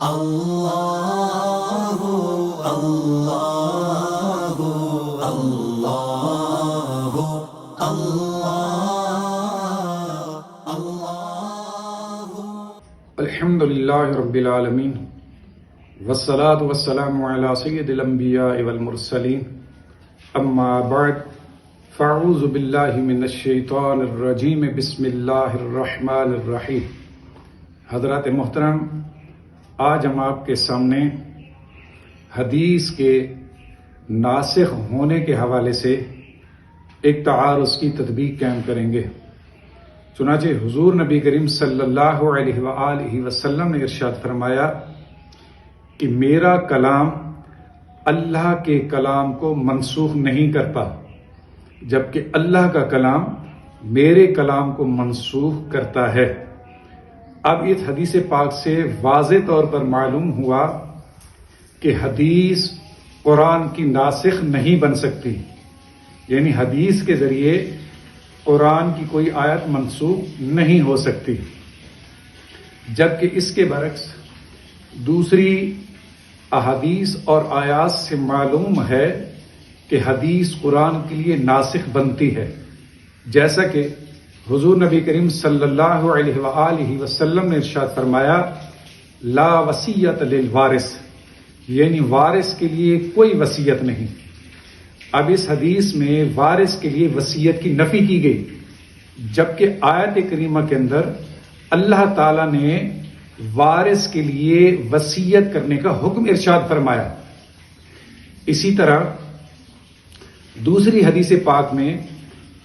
اللہ اللہ اللہ اللہ الحمد للہ رب العالمین والصلاة والسلام علی سید الانبیاء والمرسلین اما بعد فاعوذ باللہ من الشیطان الرجیم بسم اللہ الرحمن الرحیم۔ حضرات محترم، آج ہم آپ کے سامنے حدیث کے ناسخ ہونے کے حوالے سے ایک تعارض کی تطبیق قائم کریں گے۔ چنانچہ حضور نبی کریم صلی اللہ علیہ وآلہ وسلم نے ارشاد فرمایا کہ میرا کلام اللہ کے کلام کو منسوخ نہیں کرتا، جبکہ اللہ کا کلام میرے کلام کو منسوخ کرتا ہے۔ اب اس حدیث پاک سے واضح طور پر معلوم ہوا کہ حدیث قرآن کی ناسخ نہیں بن سکتی، یعنی حدیث کے ذریعے قرآن کی کوئی آیت منسوخ نہیں ہو سکتی، جبکہ اس کے برعکس دوسری احادیث اور آیات سے معلوم ہے کہ حدیث قرآن کے لیے ناسخ بنتی ہے، جیسا کہ حضور نبی کریم صلی اللہ علیہ وآلہ وسلم نے ارشاد فرمایا لا وصیت للوارث، یعنی وارث کے لیے کوئی وصیت نہیں۔ اب اس حدیث میں وارث کے لیے وصیت کی نفی کی گئی، جبکہ آیت کریمہ کے اندر اللہ تعالیٰ نے وارث کے لیے وصیت کرنے کا حکم ارشاد فرمایا۔ اسی طرح دوسری حدیث پاک میں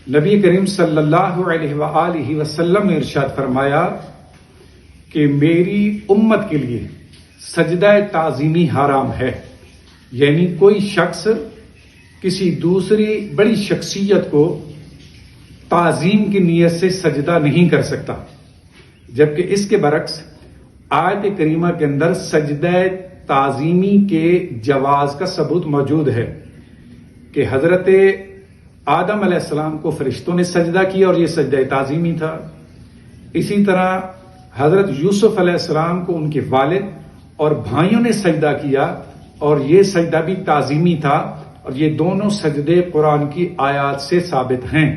نبی کریم صلی اللہ علیہ وآلہ وسلم نے ارشاد فرمایا کہ میری امت کے لیے سجدہ تعظیمی حرام ہے، یعنی کوئی شخص کسی دوسری بڑی شخصیت کو تعظیم کی نیت سے سجدہ نہیں کر سکتا، جبکہ اس کے برعکس آیت کریمہ کے اندر سجدہ تعظیمی کے جواز کا ثبوت موجود ہے کہ حضرت آدم علیہ السلام کو فرشتوں نے سجدہ کیا اور یہ سجدہ تعظیمی تھا۔ اسی طرح حضرت یوسف علیہ السلام کو ان کے والد اور بھائیوں نے سجدہ کیا اور یہ سجدہ بھی تعظیمی تھا، اور یہ دونوں سجدے قرآن کی آیات سے ثابت ہیں۔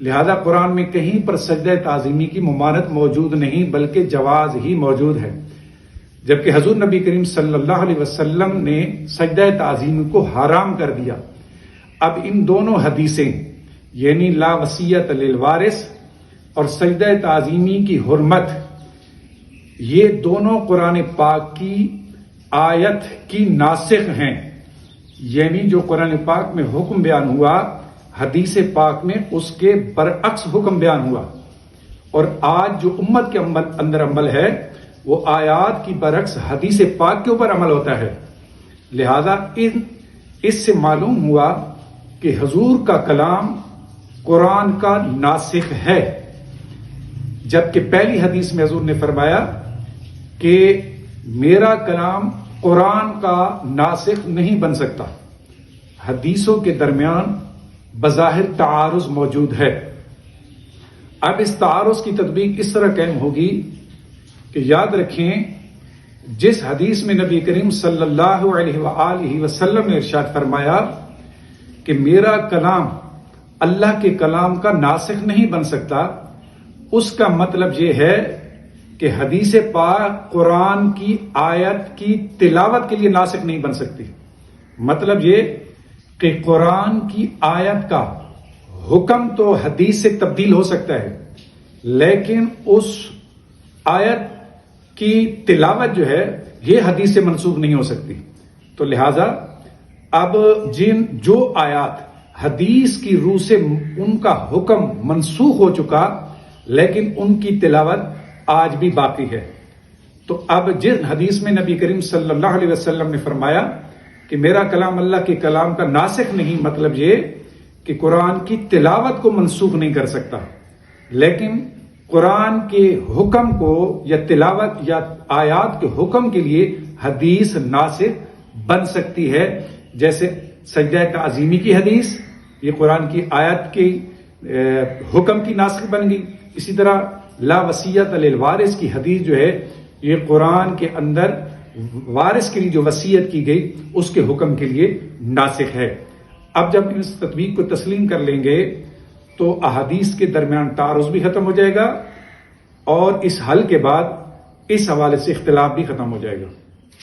لہذا قرآن میں کہیں پر سجدہ تعظیمی کی ممانعت موجود نہیں، بلکہ جواز ہی موجود ہے، جبکہ حضور نبی کریم صلی اللہ علیہ وسلم نے سجدہ تعظیمی کو حرام کر دیا۔ اب ان دونوں حدیثیں یعنی لا وصیت للوارث اور سجدہ تعظیمی کی حرمت، یہ دونوں قرآن پاک کی آیت کی ناسخ ہیں، یعنی جو قرآن پاک میں حکم بیان ہوا حدیث پاک میں اس کے برعکس حکم بیان ہوا، اور آج جو امت کے اندر عمل ہے وہ آیات کی برعکس حدیث پاک کے اوپر عمل ہوتا ہے۔ لہذا اس سے معلوم ہوا کہ حضور کا کلام قرآن کا ناسخ ہے، جبکہ پہلی حدیث میں حضور نے فرمایا کہ میرا کلام قرآن کا ناسخ نہیں بن سکتا۔ حدیثوں کے درمیان بظاہر تعارض موجود ہے۔ اب اس تعارض کی تطبیق اس طرح قائم ہوگی کہ یاد رکھیں، جس حدیث میں نبی کریم صلی اللہ علیہ وآلہ وسلم نے ارشاد فرمایا کہ میرا کلام اللہ کے کلام کا ناسخ نہیں بن سکتا، اس کا مطلب یہ ہے کہ حدیث پاک قرآن کی آیت کی تلاوت کے لیے ناسخ نہیں بن سکتی۔ مطلب یہ کہ قرآن کی آیت کا حکم تو حدیث سے تبدیل ہو سکتا ہے، لیکن اس آیت کی تلاوت جو ہے یہ حدیث سے منسوخ نہیں ہو سکتی۔ تو لہذا اب جو آیات حدیث کی روح سے ان کا حکم منسوخ ہو چکا لیکن ان کی تلاوت آج بھی باقی ہے، تو اب جس حدیث میں نبی کریم صلی اللہ علیہ وسلم نے فرمایا کہ میرا کلام اللہ کے کلام کا ناسخ نہیں، مطلب یہ کہ قرآن کی تلاوت کو منسوخ نہیں کر سکتا، لیکن قرآن کے حکم کو یا تلاوت یا آیات کے حکم کے لیے حدیث ناسخ بن سکتی ہے، جیسے سجدہ تعظیمی کی حدیث یہ قرآن کی آیت کی حکم کی ناسخ بن گئی۔ اسی طرح لا وصیت للوارث کی حدیث جو ہے یہ قرآن کے اندر وارث کے لیے جو وصیت کی گئی اس کے حکم کے لیے ناسخ ہے۔ اب جب اس تطبیق کو تسلیم کر لیں گے تو احادیث کے درمیان تعارض بھی ختم ہو جائے گا اور اس حل کے بعد اس حوالے سے اختلاف بھی ختم ہو جائے گا۔